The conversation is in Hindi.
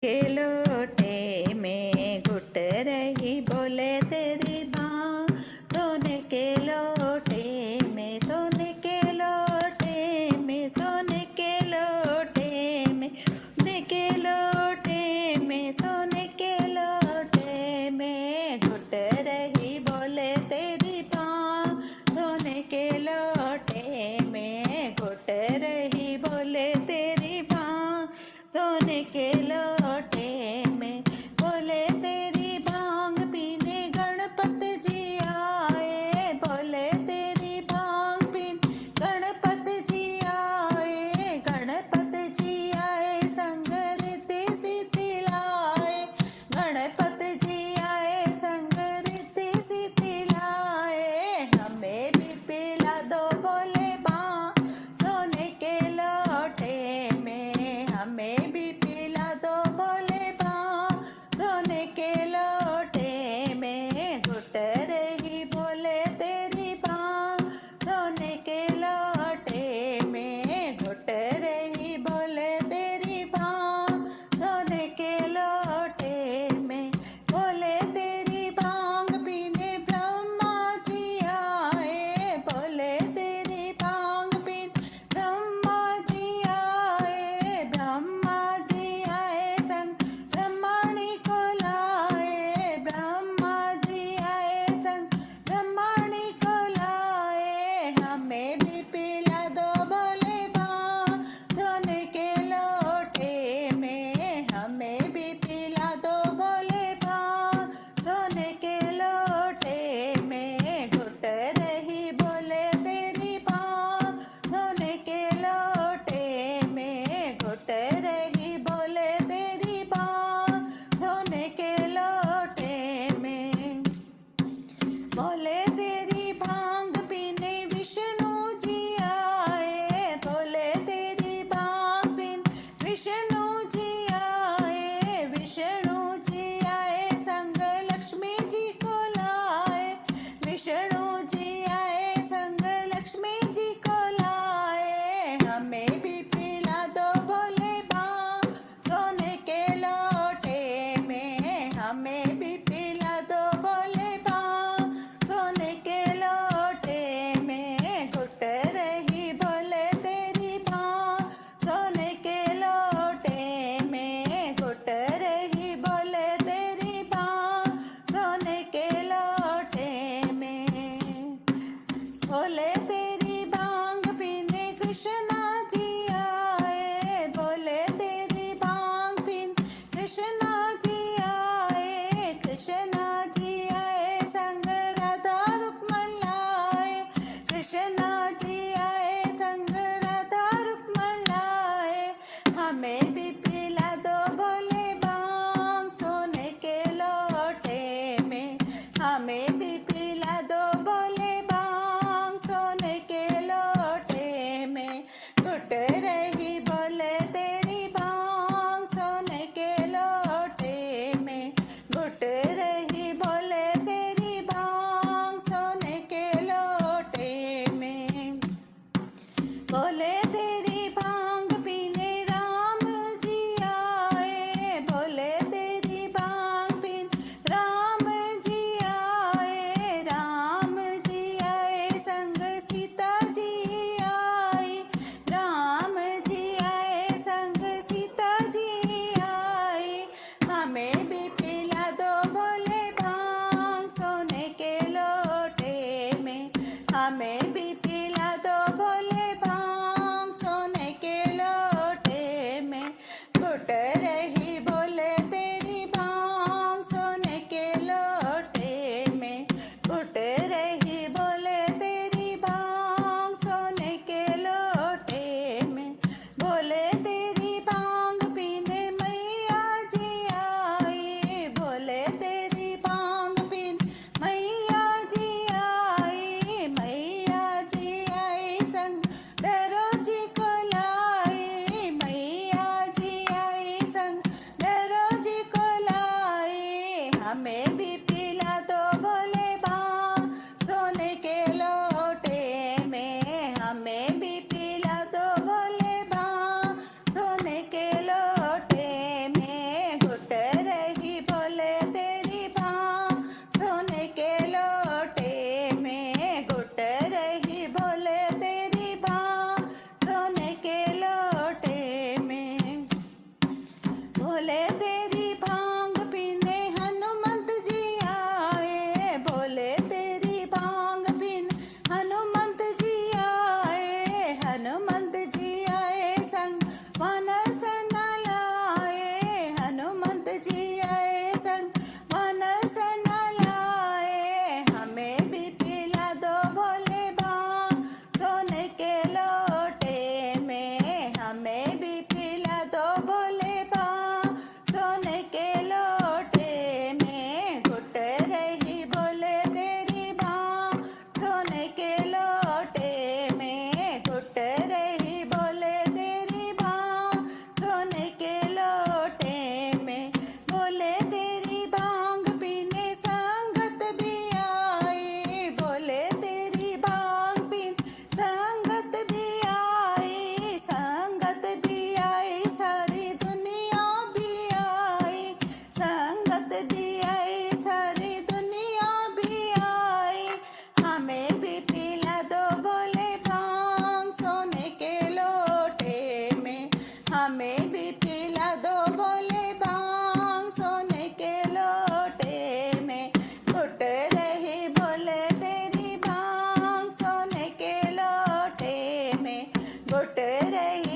के लोटे में घुट रही बोले तेरी माँ। सोने के लोटे में, सोने के लोटे में, सोने के लोटे में, सोने के लोटे में, सोने के लोटे में घुट रही बोले तेरी माँ। सोने के लोटे में घुट रही बोले तेरी माँ। सोने के लोटे में बोले तेरी भांग पीने गणपत जी आए। बोले तेरी भांग पीने गणपत जी आए। गणपत जी आए संग रीति सिद्धि लाए। गणपत जी आए संग रीति सिद्धि लाए। हमें भी पिला दो बोले भांग सोने के लोटे में। हमें भी पिला दो बोले भांग सोने के लोटे में। घुट रही बोले तेरी भांग सोने के लोटे में। घुट रही बोले तेरी भांग सोने के लोटे में। बोले तेरी भांग पीने ब्रह्मा जी आए। बोले तेरी भांग पीने ब्रह्मा जी आए। ब्रह्मा जी आए संग ब्रह्मणी को लाए। ब्रह्मा जी आए संग ब्रह्मणी को लाए। हमें भी पिला दो बोले भांग सोने के लोटे में। हमें भी पिला दो बोले भांग सोने के लोटे में। घुट रही बोले तेरी भांग सोने के लोटे में। घुट रही बोले तेरी भांग सोने के लोटे में। बोले तेरी भांग पीने विष्णु जी आए। बोले तेरी भांग पीने विष्णु जी आए। विष्णु जी आए संग लक्ष्मी जी को लाए। विष्णु जी आए संग लक्ष्मी जी को लाए। हमें भी पिला दो बोले भांग सोने के लोटे में। हमें भी पिला दो बोले भांग सोने के लोटे में। घुट रही बोले तेरी भांग सोने के लोटे में। घुट रही बोले तेरी भांग सोने के लोटे में। बोले तेरी भांग पीने कृष्णा जी आए। बोले तेरी भांग पीने कृष्णा जी आए। कृष्णा जी आए संग राधा रुक्मण लाए। कृष्णा जी आए संग राधा रुक्मण लाए। हमें भी पिला दो बोले भांग सोने के लोटे में। हमें भी पिला दो बोले भांग सोने के लोटे में। घुट रही बोले तेरी भांग सोने के लोटे में। घुट रही बोले तेरी भांग सोने के लोटे में। बोले तेरी भांग पीने राम जी आए। बोले तेरी भांग पीने राम जी आए। राम जी आए संग सीता जी आई। राम जी आए संग सीता जी आई। हमें भी पिला दो बोले भांग सोने के लोटे में। हमें भी पिला दो बोले भांग सोने के लोटे में। घुट रही बोले तेरी भांग सोने के लोटे में। घुट रही बोले तेरी भांग सोने के लोटे में। बोले तेरी भांग पीने मैया जी आई। बोले तेरी भांग पीने मैया जी आई। मैया जी आई संग भैरव जी को लाई। मैया जी आई संग बोले तेरी भांग पीने हनुमंत जी आए, बोले तेरी भांग पीने हनुमंत जी आए, हनुमंत जी आए संग वानर सेना लाए, हनुमंत जी आए संग वानर सेना लाए। हमें भी पिला दो भोले भांग सोने के लोटे में, हमें भी पिला दो भोले भांग सोने के लोटे में। घुट रही बोले तेरी भांग सोने के लोटे में, घुट रही बोले तेरी भांग सोने के लोटे में। बोले तेरी भांग पीने संगत भी आई, बोले तेरी भांग पीने संगत भी आई, संगत भी आई सारी दुनिया भी आई, संगत भी आई सारी दुनिया भी आई। हमें भी पिला दो भोले भांग सोने के लोटे में, हमें भी पिला दो भोले भांग सोने के लोटे में। घुट रही बोले तेरी भांग सोने के लोटे में, घुट रही